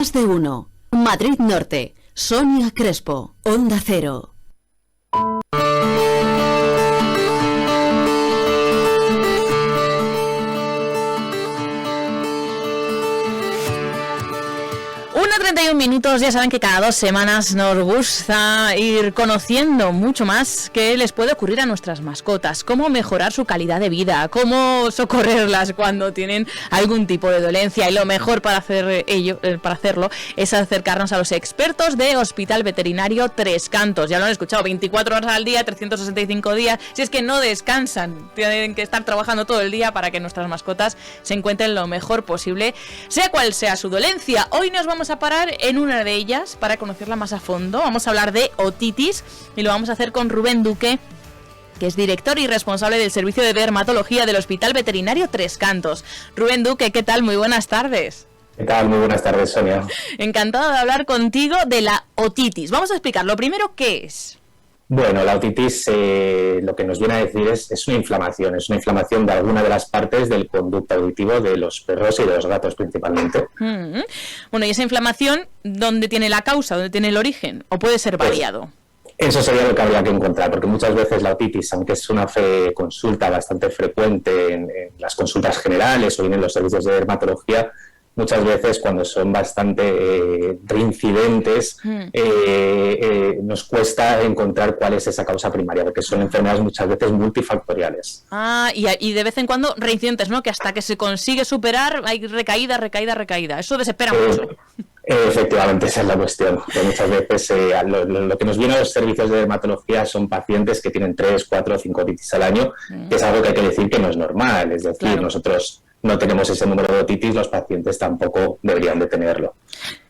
Más de uno. Madrid Norte. Sonia Crespo. Onda Cero. Una 31 minutos, ya saben que cada 2 semanas nos gusta ir conociendo mucho más qué les puede ocurrir a nuestras mascotas, cómo mejorar su calidad de vida, cómo socorrerlas cuando tienen algún tipo de dolencia, y lo mejor para hacerlo es acercarnos a los expertos de Hospital Veterinario Tres Cantos. Ya lo han escuchado, 24 horas al día, 365 días, si es que no descansan, tienen que estar trabajando todo el día para que nuestras mascotas se encuentren lo mejor posible, sea cual sea su dolencia. Hoy nos vamos a parar en una de ellas para conocerla más a fondo. Vamos a hablar de otitis y lo vamos a hacer con Rubén Duque, que es director y responsable del servicio de dermatología del Hospital Veterinario Tres Cantos. Rubén Duque, ¿qué tal? Muy buenas tardes. ¿Qué tal? Muy buenas tardes, Sonia. Encantado de hablar contigo de la otitis. Vamos a explicar lo primero, ¿qué es? Bueno, la otitis lo que nos viene a decir es una inflamación de alguna de las partes del conducto auditivo de los perros y de los gatos principalmente. Bueno, ¿y esa inflamación dónde tiene la causa, dónde tiene el origen? ¿O puede ser variado? Eso sería lo que habría que encontrar, porque muchas veces la otitis, aunque es una consulta bastante frecuente en las consultas generales o bien en los servicios de dermatología, muchas veces cuando son bastante reincidentes nos cuesta encontrar cuál es esa causa primaria, porque son enfermedades muchas veces multifactoriales. Y de vez en cuando reincidentes, ¿no? Que hasta que se consigue superar hay recaída. Eso desespera mucho. Efectivamente, esa es la cuestión. Que muchas veces lo que nos viene a los servicios de dermatología son pacientes que tienen 3, 4, 5 otitis al año, que es algo que hay que decir que no es normal. Es decir, claro, nosotros no tenemos ese número de otitis, los pacientes tampoco deberían de tenerlo.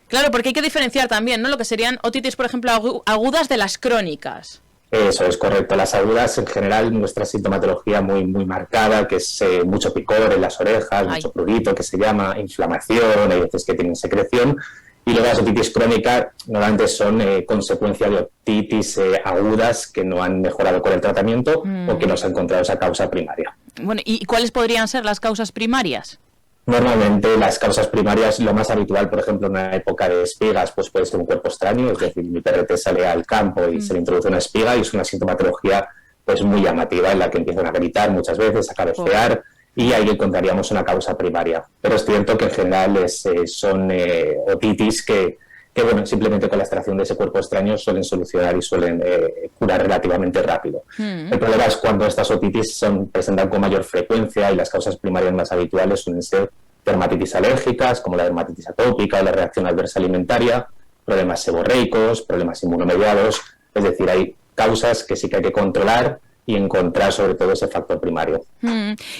Claro, porque hay que diferenciar también, ¿no? Lo que serían otitis, por ejemplo, agudas de las crónicas. Eso es correcto. Las agudas, en general, nuestra sintomatología muy marcada, que es mucho picor en las orejas, mucho prurito, que se llama inflamación, hay veces que tienen secreción. Y luego las otitis crónicas normalmente son consecuencia de otitis agudas que no han mejorado con el tratamiento o que no se ha encontrado esa causa primaria. Bueno, ¿y cuáles podrían ser las causas primarias? Normalmente las causas primarias, lo más habitual, por ejemplo, en una época de espigas, pues puede ser un cuerpo extraño, es decir, mi perrete sale al campo y se le introduce una espiga y es una sintomatología pues muy llamativa en la que empiezan a gritar muchas veces, a cabecear. Y ahí encontraríamos una causa primaria. Pero es cierto que en general son otitis que, bueno, simplemente con la extracción de ese cuerpo extraño suelen solucionar y suelen curar relativamente rápido. El problema es cuando estas otitis presentan con mayor frecuencia y las causas primarias más habituales suelen ser dermatitis alérgicas, como la dermatitis atópica o la reacción adversa alimentaria, problemas seborreicos, problemas inmunomediados. Es decir, hay causas que sí que hay que controlar y encontrar sobre todo ese factor primario.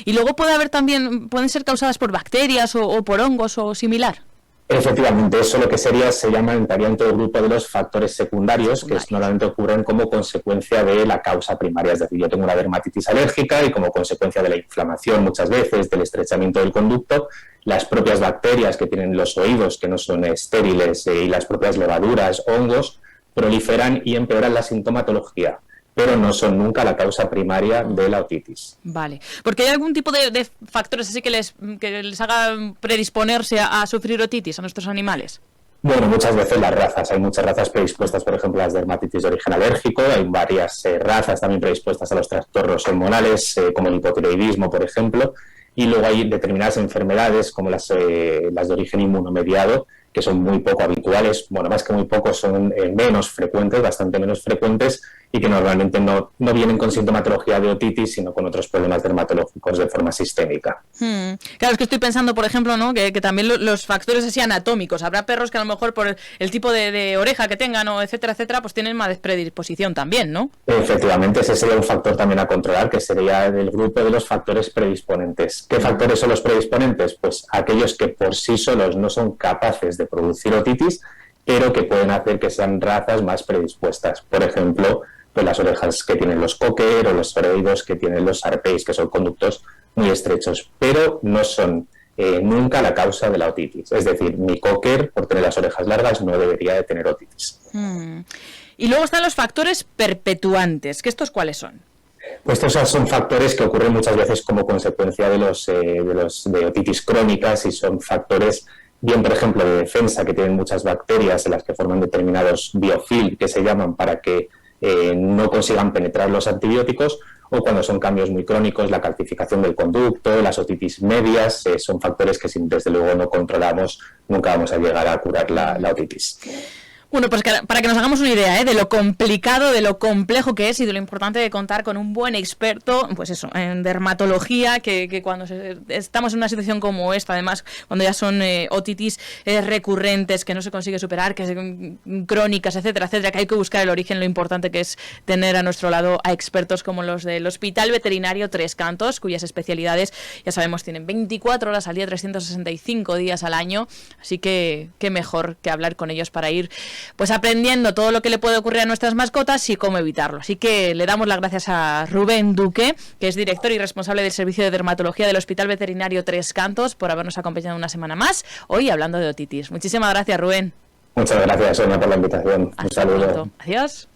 Y luego pueden ser causadas por bacterias o por hongos o similar. Efectivamente, eso lo que entraría en todo el grupo de los factores secundarios, que normalmente ocurren como consecuencia de la causa primaria. Es decir, yo tengo una dermatitis alérgica y como consecuencia de la inflamación muchas veces, del estrechamiento del conducto, las propias bacterias que tienen los oídos, que no son estériles, y las propias levaduras, hongos, proliferan y empeoran la sintomatología, pero no son nunca la causa primaria de la otitis. Vale, porque hay algún tipo de factores así que les haga predisponerse a sufrir otitis a nuestros animales. Bueno, muchas veces las razas. Hay muchas razas predispuestas, por ejemplo, a las dermatitis de origen alérgico. Hay varias razas también predispuestas a los trastornos hormonales, como el hipotiroidismo, por ejemplo. Y luego hay determinadas enfermedades, como las de origen inmunomediado, que son muy poco habituales. Bueno, más que muy poco, son menos frecuentes, bastante menos frecuentes, y que normalmente no vienen con sintomatología de otitis, sino con otros problemas dermatológicos de forma sistémica. Claro, es que estoy pensando, por ejemplo, ¿no? que también los factores así anatómicos. Habrá perros que a lo mejor por el tipo de oreja que tengan, o etcétera, pues tienen más predisposición también, ¿no? Efectivamente, ese sería un factor también a controlar, que sería del grupo de los factores predisponentes. ¿Qué factores son los predisponentes? Pues aquellos que por sí solos no son capaces de producir otitis, pero que pueden hacer que sean razas más predispuestas. Por ejemplo, pues las orejas que tienen los cocker o los oreoidos que tienen los Shar-Pei, que son conductos muy estrechos, pero no son nunca la causa de la otitis. Es decir, mi cocker, por tener las orejas largas, no debería de tener otitis. Y luego están los factores perpetuantes, ¿que estos cuáles son? Pues estos son factores que ocurren muchas veces como consecuencia de otitis crónicas y son factores bien, por ejemplo, de defensa, que tienen muchas bacterias en las que forman determinados biofilm, que se llaman, para que no consigan penetrar los antibióticos, o cuando son cambios muy crónicos, la calcificación del conducto, las otitis medias, son factores que si desde luego no controlamos, nunca vamos a llegar a curar la otitis. Bueno, pues para que nos hagamos una idea de lo complicado, de lo complejo que es y de lo importante de contar con un buen experto, pues eso, en dermatología, que cuando estamos en una situación como esta, además, cuando ya son otitis recurrentes, que no se consigue superar, que son crónicas, etcétera, etcétera, que hay que buscar el origen, lo importante que es tener a nuestro lado a expertos como los del Hospital Veterinario Tres Cantos, cuyas especialidades, ya sabemos, tienen 24 horas al día, 365 días al año, así que qué mejor que hablar con ellos para ir pues aprendiendo todo lo que le puede ocurrir a nuestras mascotas y cómo evitarlo. Así que le damos las gracias a Rubén Duque, que es director y responsable del Servicio de Dermatología del Hospital Veterinario Tres Cantos, por habernos acompañado una semana más, hoy hablando de otitis. Muchísimas gracias, Rubén. Muchas gracias, Sonia, por la invitación. Un saludo. Adiós.